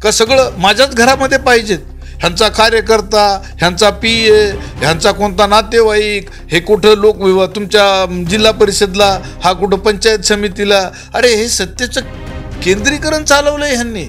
का सगळं माझ्याच घरामध्ये पाहिजेत? ह्यांचा कार्यकर्ता, ह्यांचा PA, ह्यांचा कोणता नातेवाईक, हे कुठं लोकविवाह तुमच्या जिल्हा परिषदला, हा कुठं पंचायत समितीला. अरे हे सत्तेचं केंद्रीकरण चालवलंय ह्यांनी.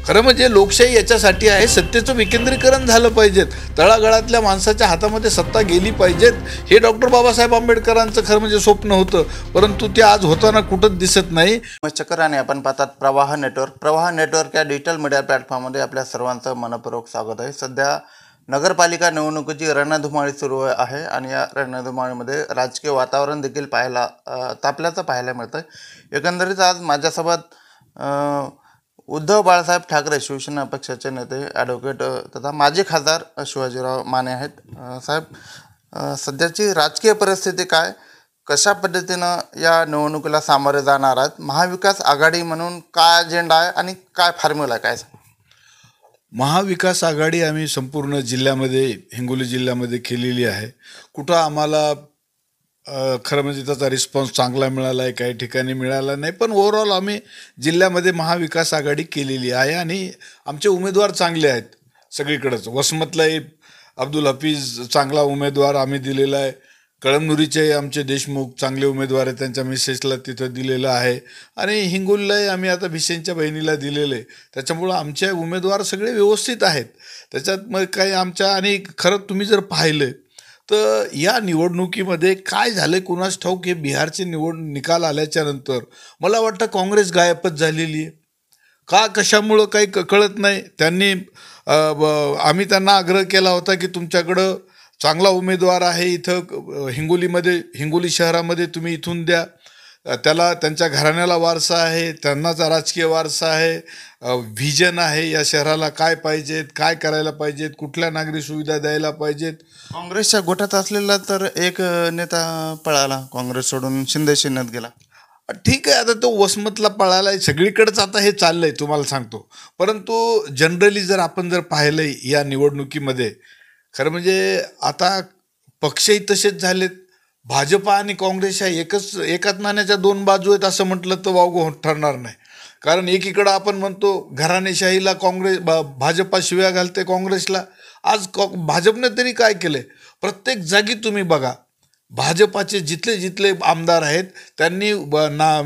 खरं म्हणजे लोकशाही याच्यासाठी आहे, सत्तेचं विकेंद्रीकरण झालं पाहिजेत, तळागाळातल्या माणसाच्या हातामध्ये सत्ता गेली पाहिजेत. हे डॉक्टर बाबासाहेब आंबेडकरांचं खरं म्हणजे स्वप्न होतं, परंतु ते आज होताना कुठंच दिसत नाही. नमस्कार आणि आपण पाहतात प्रवाह नेटवर्क या डिजिटल मीडिया प्लॅटफॉर्ममध्ये आपल्या सर्वांचं मनपूर्वक स्वागत आहे. सध्या नगरपालिका निवडणुकीची रणधुमाळी सुरू आहे आणि या रणधुमाळीमध्ये राजकीय वातावरण देखील तापल्याचं पाहायला मिळतं. एकंदरीत आज माझ्यासोबत उद्धव बाळासाहेब ठाकरे शिवसेना पक्षाचे नेते ॲडव्होकेट तथा माजी खासदार शिवाजीराव माने आहेत. साहेब, सध्याची राजकीय परिस्थिती काय, कशा पद्धतीनं या निवडणुकीला सामोरे जाणार आहेत, महाविकास आघाडी म्हणून काय अजेंडा आहे आणि काय फॉर्म्युला काय? महाविकास आघाडी आम्ही संपूर्ण जिल्ह्यामध्ये, हिंगोली जिल्ह्यामध्ये केलेली आहे. कुठं आम्हाला खरं म्हणजे त्याचा रिस्पॉन्स चांगला मिळाला आहे, काही ठिकाणी मिळाला नाही, पण ओव्हरऑल आम्ही जिल्ह्यामध्ये महाविकास आघाडी केलेली आहे आणि आमचे उमेदवार चांगले आहेत सगळीकडंच. वसमतलाही अब्दुल हफीज चांगला उमेदवार आम्ही दिलेला आहे. कळमनुरीचे आमचे देशमुख चांगले उमेदवार आहेत, त्यांच्या मिसेसला तिथं दिलेलं आहे आणि हिंगोलीलाही आम्ही आता भिसेंच्या बहिणीला दिलेलं आहे. त्याच्यामुळं आमचे उमेदवार सगळे व्यवस्थित आहेत. त्याच्यात मग काही आमच्या, आणि खरं तुम्ही जर पाहिलं तर या निवडणुकीमध्ये काय झालं कुणास ठाऊक, हे बिहारचे निकाल आल्याच्या नंतर मला वाटतं काँग्रेस गायबच झालेली आहे. का कशामुळं काही कळत नाही. त्यांनी आम्ही त्यांना आग्रह केला होता की तुमच्याकडं चांगला उमेदवार आहे इथं हिंगोली शहरामध्ये, तुम्ही इथून द्या. त्याला त्यांच्या घराण्याला वारसा आहे, त्यांनाच राजकीय वारसा आहे, व्हिजन आहे, या शहराला काय पाहिजेत, काय करायला पाहिजेत, कुठल्या नागरी सुविधा द्यायला पाहिजेत. काँग्रेसच्या गोटात असलेला तर एक नेता पळाला, काँग्रेस सोडून शिंदे सेनेत गेला. ठीक आहे, आता तो वसमतला पळाला आहे, सगळीकडेच आता हे चाललंय तुम्हाला सांगतो. परंतु जनरली जर आपण पाहिलंय या निवडणुकीमध्ये, खरं म्हणजे आता पक्षही तसेच झालेत. भाजपा आणि काँग्रेस ह्या एकाच नाण्याच्या दोन बाजू आहेत असं म्हटलं तर वावगं ठरणार नाही. कारण एकीकडं आपण म्हणतो घराणेशाहीला भाजपा शिव्या घालते काँग्रेसला. आज भाजपने तरी काय केलंय, प्रत्येक जागी तुम्ही बघा, भाजपाचे जिथले आमदार आहेत त्यांनी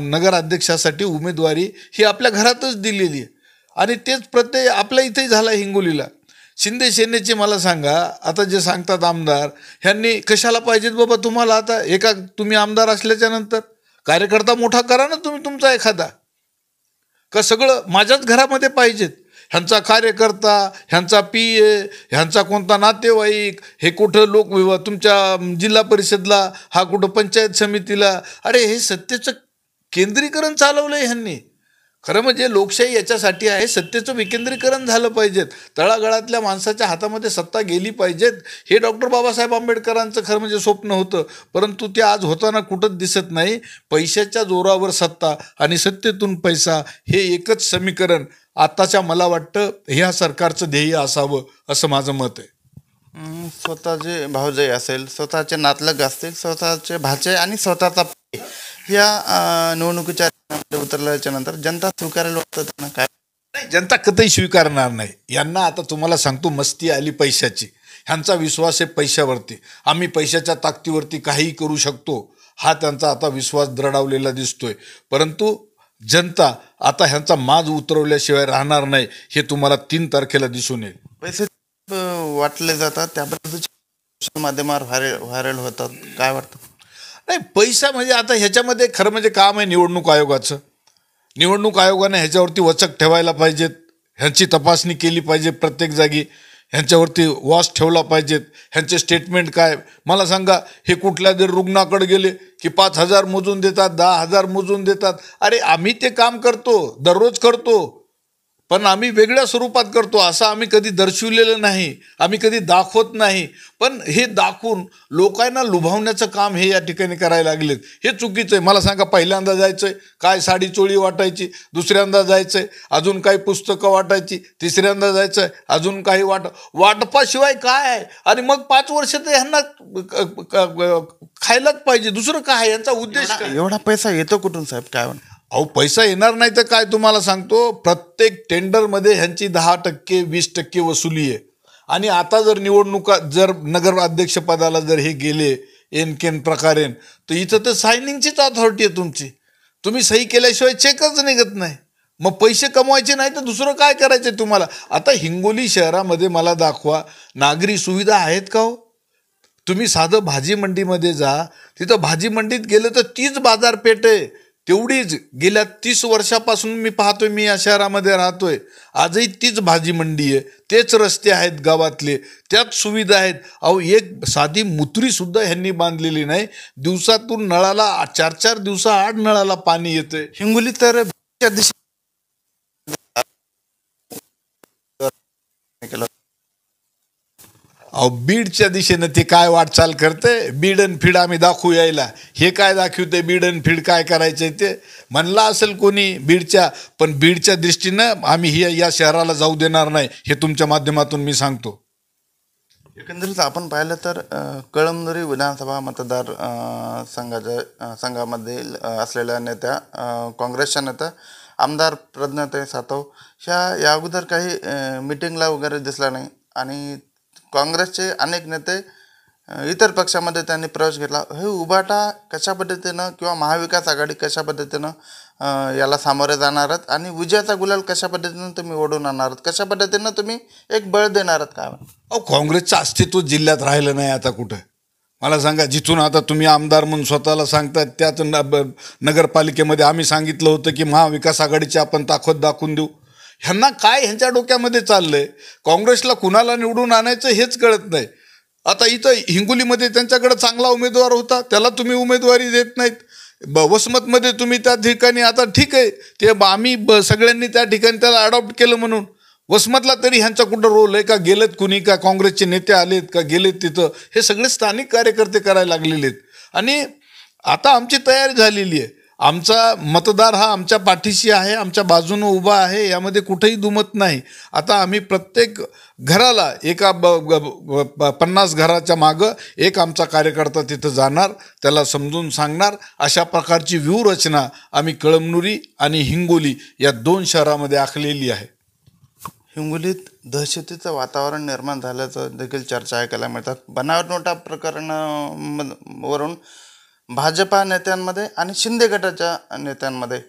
नगराध्यक्षासाठी उमेदवारी ही आपल्या घरातच दिलेली आहे आणि तेच आपल्या इथेही झाला हिंगोलीला. शिंदे सेनेचे मला सांगा, आता जे सांगतात आमदार, ह्यांनी कशाला पाहिजेत बाबा तुम्हाला? आता तुम्ही आमदार असल्याच्या नंतर कार्यकर्ता मोठा करा ना तुम्ही तुमचा एखादा, का सगळं माझ्याच घरामध्ये पाहिजेत? ह्यांचा कार्यकर्ता, ह्यांचा PA, ह्यांचा कोणता नातेवाईक, हे कुठं लोकविवाह तुमच्या जिल्हा परिषदला, हा कुठं पंचायत समितीला. अरे हे सत्तेचं केंद्रीकरण चालवलंय ह्यांनी. खरं म्हणजे लोकशाही याच्यासाठी आहे, सत्तेचं विकेंद्रीकरण झालं पाहिजेत, तळागाळातल्या माणसाच्या हातामध्ये सत्ता गेली पाहिजेत. हे डॉक्टर बाबासाहेब आंबेडकरांचं खरं म्हणजे स्वप्न होतं, परंतु ते आज होताना कुठंच दिसत नाही. पैशाच्या जोरावर सत्ता आणि सत्तेतून पैसा, हे एकच समीकरण आताच्या मला वाटतं ह्या सरकारचं ध्येय असावं असं माझं मत आहे. स्वतःचे भाऊजाई असेल, स्वतःचे नातलग असतील, स्वतःचे भाचे आणि स्वतःचा या निवडणुकीच्या उतरल्याच्या नंतर जनता स्वीकारायला वाटतं त्यांना काय? नाही, जनता कधीही स्वीकारणार नाही. यांना आता तुम्हाला सांगतो, मस्ती आली पैशाची. ह्यांचा विश्वास आहे पैशावरती, आम्ही पैशाच्या ताकदीवरती काहीही करू शकतो, हा त्यांचा आता विश्वास दृढावलेला दिसतोय. परंतु जनता आता ह्यांचा माज उतरवल्याशिवाय राहणार नाही, हे तुम्हाला 3 तारखेला दिसून येईल. पैसे वाटले जातात, त्याबद्दल माध्यमावर व्हायरल होतात, काय वाटतं? नाही, पैसा म्हणजे आता ह्याच्यामध्ये खरं म्हणजे काम आहे निवडणूक आयोगाचं. निवडणूक आयोगाने ह्याच्यावरती वचक ठेवायला पाहिजेत, ह्यांची तपासणी केली पाहिजे, प्रत्येक जागी ह्यांच्यावरती वॉच ठेवला पाहिजेत. ह्यांचे स्टेटमेंट काय, मला सांगा, हे कुठल्या जर रुग्णाकडे गेले की 5,000 मोजून देतात, 10,000 मोजून देतात. अरे आम्ही ते काम करतो, दररोज करतो, पण आम्ही वेगळ्या स्वरूपात करतो, असं आम्ही कधी दर्शविलेलं नाही, आम्ही कधी दाखवत नाही. पण हे दाखवून लोकांना लुभावण्याचं काम हे या ठिकाणी करायला लागलेत, हे चुकीचं आहे. मला सांगा, पहिल्यांदा जायचंय काय साडी चोळी वाटायची, दुसऱ्यांदा जायचंय अजून काही पुस्तकं वाटायची, तिसऱ्यांदा जायचंय अजून काही वाटपाशिवाय काय आहे? आणि मग 5 वर्ष तर ह्यांना खायलाच पाहिजे, दुसरं काय यांचा उद्देश काय? एवढा पैसा येतो कुठून साहेब, काय म्हणतो? अहो पैसा येणार नाही तर काय, तुम्हाला सांगतो प्रत्येक टेंडरमध्ये ह्यांची 10% 20% वसुली आहे. आणि आता जर निवडणुका जर नगर अध्यक्षपदाला जर हे गेले एनकेन प्रकारेन, तर इथं तर सायनिंगचीच अथॉरिटी आहे तुमची. तुम्ही सही केल्याशिवाय चेकच निघत नाही. मग पैसे कमवायचे नाही तर दुसरं काय करायचं तुम्हाला? आता हिंगोली शहरामध्ये मला दाखवा नागरी सुविधा आहेत का हो? तुम्ही साधं भाजी मंडीमध्ये जा, तिथं भाजी मंडीत गेलं तर तीच बाजारपेठ आहे, तेवढीच. गेल्या 30 वर्षापासून मी पाहतोय, मी या शहरामध्ये राहतोय, आजही तीच भाजी मंडी आहे, तेच रस्ते आहेत गावातले, त्याच सुविधा आहेत. अहो एक साधी मुतरी सुद्धा ह्यांनी बांधलेली नाही. दिवसातून नळाला 4-4 दिवसाआड नळाला पाणी येतंय. हिंगोली तर त्या दिवशी अहो बीडच्या दिशेनं ते काय वाटचाल करते, बीड अन फीड आम्ही दाखवू यायला. हे काय दाखवते बीड अन फीड काय करायचंय ते म्हणला असेल कोणी बीडच्या, पण बीडच्या दृष्टीनं आम्ही या शहराला जाऊ देणार नाही, हे तुमच्या माध्यमातून मी सांगतो. एकंदरीत आपण पाहिलं तर कळमनुरी विधानसभा मतदार संघामध्ये असलेल्या नेत्या, काँग्रेसच्या नेत्या आमदार प्रज्ञाताई सातव या अगोदर काही मिटिंगला वगैरे दिसला नाही, आणि काँग्रेसचे अनेक नेते इतर पक्षामध्ये त्यांनी प्रवेश घेतला. हे उभाटा कशा पद्धतीनं किंवा महाविकास आघाडी कशा पद्धतीनं याला सामोरे जाणार आहेत, आणि विजयाचा गुलाल कशा पद्धतीनं तुम्ही ओढून आणणार आहात, कशा पद्धतीनं तुम्ही एक बळ देणार आहात काय? अहो काँग्रेसचं अस्तित्व जिल्ह्यात राहिलं नाही आता कुठं. मला सांगा, जिथून आता तुम्ही आमदार म्हणून स्वतःला सांगतात, त्यात नगरपालिकेमध्ये आम्ही सांगितलं होतं की महाविकास आघाडीची आपण ताकद दाखवून देऊ. ह्यांना काय ह्यांच्या डोक्यामध्ये चाललंय? काँग्रेसला कुणाला निवडून आणायचं हेच कळत नाही. आता इथं हिंगोलीमध्ये त्यांच्याकडे चांगला उमेदवार होता, त्याला तुम्ही उमेदवारी देत नाहीत. वसमतमध्ये तुम्ही त्या ठिकाणी, आता ठीक आहे ते आम्ही सगळ्यांनी त्या ठिकाणी त्याला अडॉप्ट केलं म्हणून, वसमतला तरी ह्यांचा कुठं रोल आहे का? गेलेत कुणी का? काँग्रेसचे नेते आलेत का? गेलेत तिथं? हे सगळे स्थानिक कार्यकर्ते करायला लागलेले आहेत. आणि आता आमची तयारी झालेली आहे. आमचा मतदार हा आमच्या पाठीशी आहे, आमच्या बाजूनं उभा आहे, यामध्ये कुठेही दुमत नाही. आता आम्ही प्रत्येक घराला एका 50 घराच्या मागं एक आमचा कार्यकर्ता तिथं जाणार, त्याला समजून सांगणार. अशा प्रकारची व्यूहरचना आम्ही कळमनुरी आणि हिंगोली या 2 शहरामध्ये आखलेली आहे. हिंगोलीत दहशतीचं वातावरण निर्माण झाल्याचं देखील चर्चा ऐकायला मिळतात. बनावट नोटा प्रकरणावरून भाजपा नेत्यांमध्ये आणि शिंदे गटाच्या नेत्यांमध्ये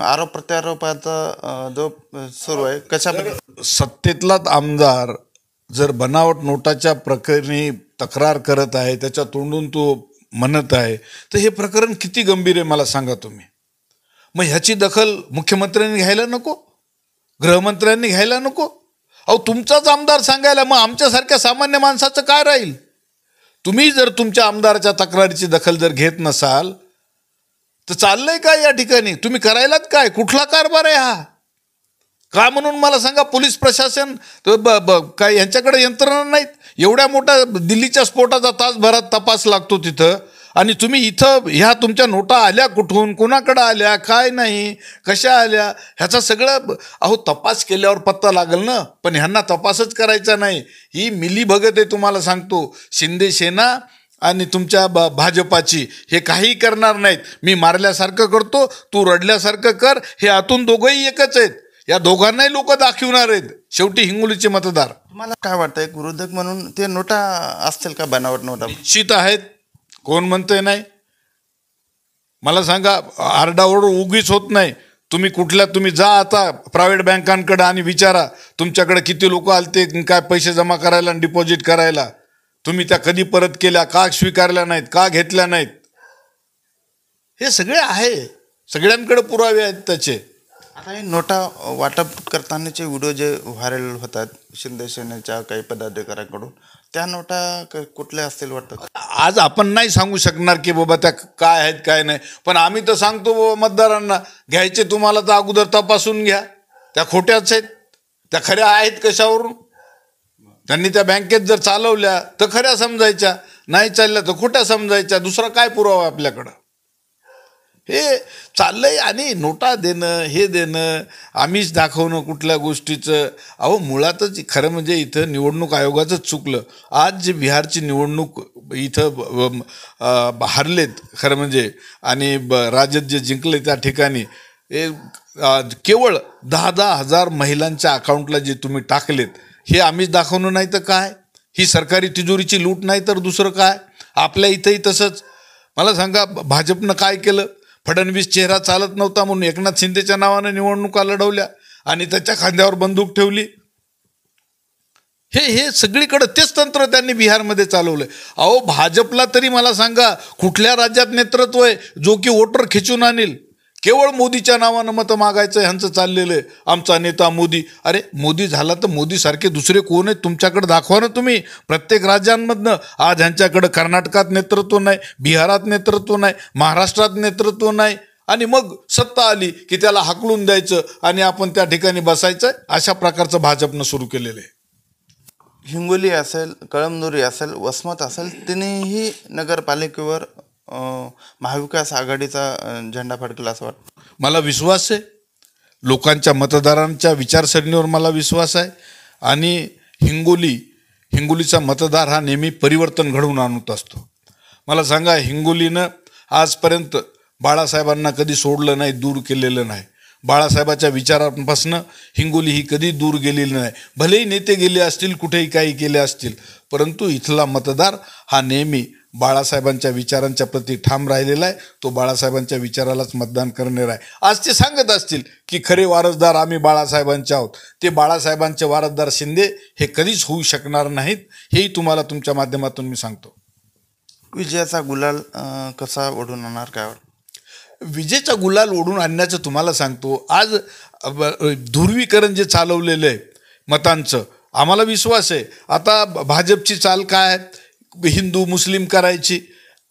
आरोप प्रत्यारोपाचा जो सुरू आहे, कशा सत्तेतलाच आमदार जर बनावट नोटाच्या प्रकरणी तक्रार करत आहे, त्याच्या तोंडून तो म्हणत आहे, तर हे प्रकरण किती गंभीर आहे मला सांगा तुम्ही. मग ह्याची दखल मुख्यमंत्र्यांनी घ्यायला नको? गृहमंत्र्यांनी घ्यायला नको? अहो तुमचाच आमदार सांगायला, मग आमच्यासारख्या सामान्य माणसाचं काय राहील? तुम्ही जर तुमच्या आमदाराच्या तक्रारीची दखल जर घेत नसाल तर चाललंय काय या ठिकाणी? तुम्ही करायलात काय? कुठला कारभार आहे हा? का म्हणून मला सांगा, पोलीस प्रशासन काय यांच्याकडे यंत्रणा नाहीत? एवढ्या मोठ्या दिल्लीच्या स्फोटाचा तासभरात तपास लागतो तिथं, आणि तुम्ही इथं ह्या तुमच्या नोटा आल्या कुठून, कोणाकडं आल्या, काय नाही, कशा आल्या, ह्याचा सगळं अहो तपास केल्यावर पत्ता लागेल ना. पण ह्यांना तपासच करायचा नाही. ही मिलीभगत आहे तुम्हाला सांगतो. शिंदे सेना आणि तुमच्या भाजपाची हे काही करणार नाहीत. मी मारल्यासारखं करतो, तू रडल्यासारखं कर, हे आतून दोघंही एकच आहेत. या दोघांनाही लोक दाखवणार आहेत शेवटी हिंगोलीचे मतदार. तुम्हाला काय वाटतं, एक विरोधक म्हणून ते नोटा असतील का बनावट नोटा? निश्चित आहेत. कोण म्हणतंय नाही? मला सांगा, आरडाओरड उगीच होत नाही. तुम्ही जा आता प्रायव्हेट बँकांकडे आणि विचारा तुमच्याकडे किती लोक आलते काय पैसे जमा करायला आणि डिपॉझिट करायला. तुम्ही त्या कधी परत केल्या, का स्वीकारल्या नाहीत, का घेतल्या नाहीत? हे सगळे आहे, सगळ्यांकडे पुरावे आहेत त्याचे. आता हे नोटा वाटप करतानाचे व्हिडिओ जे व्हायरल होतात शिंदे सेनेच्या काही पदाधिकाऱ्यांकडून, त्या नोटा कुठल्या असतील वाटतं? आज आपण नाही सांगू शकणार की बाबा त्या काय आहेत काय नाही, पण आम्ही तर सांगतो बाबा मतदारांना, घ्यायचे तुम्हाला तर अगोदर तपासून घ्या. त्या खोट्याच आहेत, त्या खऱ्या आहेत कशावरून? त्यांनी त्या बँकेत जर चालवल्या तर खऱ्या समजायच्या, नाही चालल्या तर खोट्या समजायच्या. दुसरा काय पुरावा आपल्याकडं? हे चाललंय. आणि नोटा देणं, हे देणं, आम्हीच दाखवणं कुठल्या गोष्टीचं. अहो मुळातच खरं म्हणजे इथं निवडणूक आयोगाचंच चुकलं. आज जे बिहारची निवडणूक इथं हरलेत खरं म्हणजे, आणि राजद जे जिंकले त्या ठिकाणी, केवळ 10,000 महिलांच्या अकाउंटला जे तुम्ही टाकलेत हे आम्हीच दाखवणं नाही तर काय? ही सरकारी तिजोरीची लूट नाही तर दुसरं काय? आपल्या इथंही तसंच. मला सांगा, भाजपनं काय केलं? फडणवीस चेहरा चालत नव्हता म्हणून एकनाथ शिंदेच्या नावानं निवडणुका लढवल्या आणि त्याच्या खांद्यावर बंदूक ठेवली. हे सगळीकडे तेच तंत्र त्यांनी बिहारमध्ये चालवलंय. अहो, भाजपला तरी मला सांगा कुठल्या राज्यात नेतृत्व आहे जो की वोटर खिचून आणेल? केवळ मोदीच्या नावानं मतं मागायचं ह्यांचं चाललेलं आहे. आमचा नेता मोदी. अरे, मोदी झाला तर मोदीसारखे दुसरे कोण आहेत तुमच्याकडे? दाखवा ना तुम्ही प्रत्येक राज्यांमधनं. आज ह्यांच्याकडं कर्नाटकात नेतृत्व नाही, बिहारात नेतृत्व नाही, महाराष्ट्रात नेतृत्व नाही, आणि मग सत्ता आली की त्याला हाकलून द्यायचं आणि आपण त्या ठिकाणी बसायचं. अशा प्रकारचं भाजपनं सुरू केलेलं आहे. हिंगोली असेल, कळमनुरी असेल, वसमत असेल, तिन्ही नगरपालिकेवर महाविकास आघाडीचा झेंडा फडकेल असं वाटतं. मला विश्वास आहे, लोकांच्या मतदारांच्या विचारसरणीवर मला विश्वास आहे. आणि हिंगोलीचा मतदार हा नेहमी परिवर्तन घडवून आणत असतो. मला सांगा, हिंगोलीनं आजपर्यंत बाळासाहेबांना कधी सोडलं नाही, दूर केलेलं नाही. बाळासाहेबाच्या विचारांपासून हिंगोली ही कधी दूर गेलेली नाही. भलेही नेते गेले असतील, कुठेही काही केले असतील, परंतु इथला मतदार हा नेहमी बाळासाहेबांच्या विचारांच्या प्रती ठाम राहिलेला आहे. तो बाळासाहेबांच्या विचारालाच मतदान करणार आहे. आज ते सांगत असतील की खरे वारसदार आम्ही बाळासाहेबांचे आहोत, ते बाळासाहेबांचे वारसदार शिंदे हे कधीच होऊ शकणार नाहीत. हेही तुम्हाला तुमच्या माध्यमातून मी सांगतो. विजयाचा गुलाल कसा ओढून आणणार काय वाटतं? विजेचा गुलाल ओढून आणण्याचं तुम्हाला सांगतो, आज ध्रुवीकरण जे चालवलेलं आहे मतांचं, आम्हाला विश्वास आहे. आता भाजपची चाल काय आहे? हिंदू मुस्लिम करायची.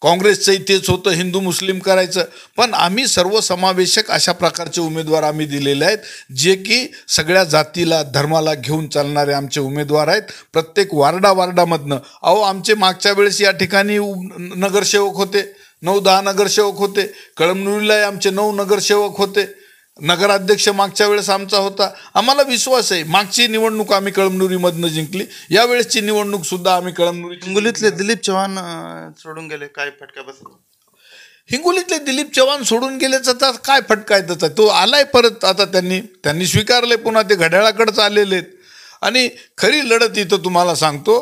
काँग्रेसचंही तेच होतं, हिंदू मुस्लिम करायचं. पण आम्ही सर्वसमावेशक अशा प्रकारचे उमेदवार आम्ही दिलेले आहेत, जे की सगळ्या जातीला धर्माला घेऊन चालणारे आमचे उमेदवार आहेत. प्रत्येक वार्डामधनं. अहो, आमचे मागच्या वेळेस या ठिकाणी नगरसेवक होते, 9-10 नगरसेवक होते. कळमनुरीला आमचे 9 नगरसेवक होते. नगराध्यक्ष मागच्या वेळेस आमचा होता. आम्हाला विश्वास आहे, मागची निवडणूक आम्ही कळमनुरीमधनं जिंकली, यावेळेसची निवडणूक सुद्धा आम्ही कळमनुरी. हिंगोलीतले दिलीप चव्हाण सोडून गेले, काय फटका बसला? हिंगोलीतले दिलीप चव्हाण सोडून गेल्याचा तर काय फटका आहे त्याचा? तो आलाय परत. आता त्यांनी स्वीकारले, पुन्हा ते घड्याळाकडेच आलेले आहेत. आणि खरी लढत इथं तुम्हाला सांगतो,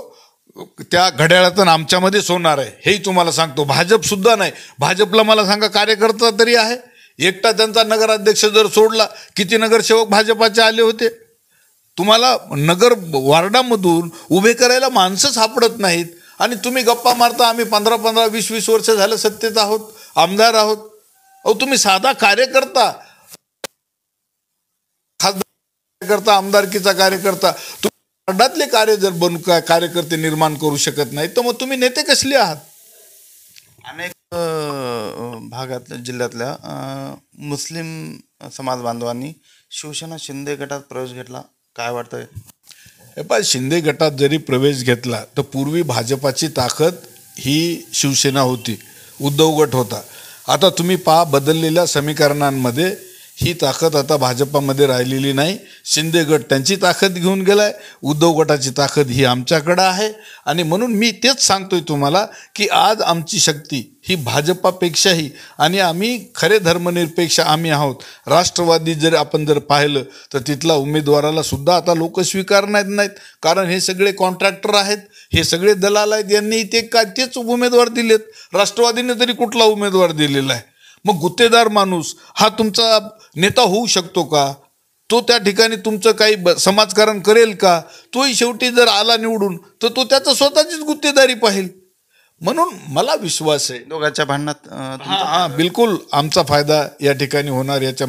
त्या घड्याळातून आमच्यामध्येच होणार आहे, हेही तुम्हाला सांगतो. भाजप सुद्धा नाही. भाजपला मला सांगा कार्यकर्ता तरी आहे? एकटा त्यांचा नगराध्यक्ष जर सोडला, किती नगरसेवक भाजपाचे आले होते? तुम्हाला वार्डामधून उभे करायला माणसं सापडत नाहीत आणि तुम्ही गप्पा मारता आम्ही 15-15, 20-20 वर्ष झालं सत्तेत आहोत, आमदार आहोत. अहो, तुम्ही साधा कार्यकर्ता, खासदार, आमदारकीचा कार्यकर्ता, वार्डातले कार्यकर्ते निर्माण करू शकत नाही, तर मग तुम्ही नेते कसले आहात? अनेक भागातल्या जिल्ह्यातल्या मुस्लिम समाज बांधवांनी शिवसेना शिंदे गटात प्रवेश घेतला, काय वाटतंय? हे पहा, शिंदे गटात जरी प्रवेश घेतला तर पूर्वी भाजपाची ताकद ही शिवसेना होती, उद्धव गट होता. आता तुम्ही पहा, बदललेल्या समीकरणांमध्ये ही ताकद आता भाजपामध्ये राहिलेली नाही. शिंदे गट त्यांची ताकद घेऊन गेलाय, उद्धव गटाची ताकद ही आमच्याकडं आहे. आणि म्हणून मी तेच सांगतोय तुम्हाला की आज आमची शक्ती ही भाजपापेक्षाही, आणि आम्ही खरे धर्मनिरपेक्ष आम्ही आहोत. राष्ट्रवादी आपण जर पाहिलं तर तिथला उमेदवाराला सुद्धा आता लोक स्वीकारणार नाहीत, कारण हे सगळे कॉन्ट्रॅक्टर आहेत, हे सगळे दलाल आहेत. यांनी तेच उमेदवार दिलेत. राष्ट्रवादीने तरी कुठला उमेदवार दिलेला आहे? मग गुत्तेदार माणूस हा तुमचा नेता होऊ शकतो का? तो त्या ठिकाणी तुमचं काही समाजकारण करेल का? तोही शेवटी जर आला निवडून तर तो त्याचं स्वतःचीच गुत्तेदारी पाहिल. म्हणून मला विश्वास आहे दोघांच्या भांडणात बिलकुल आमचा फायदा या ठिकाणी होणार याच्या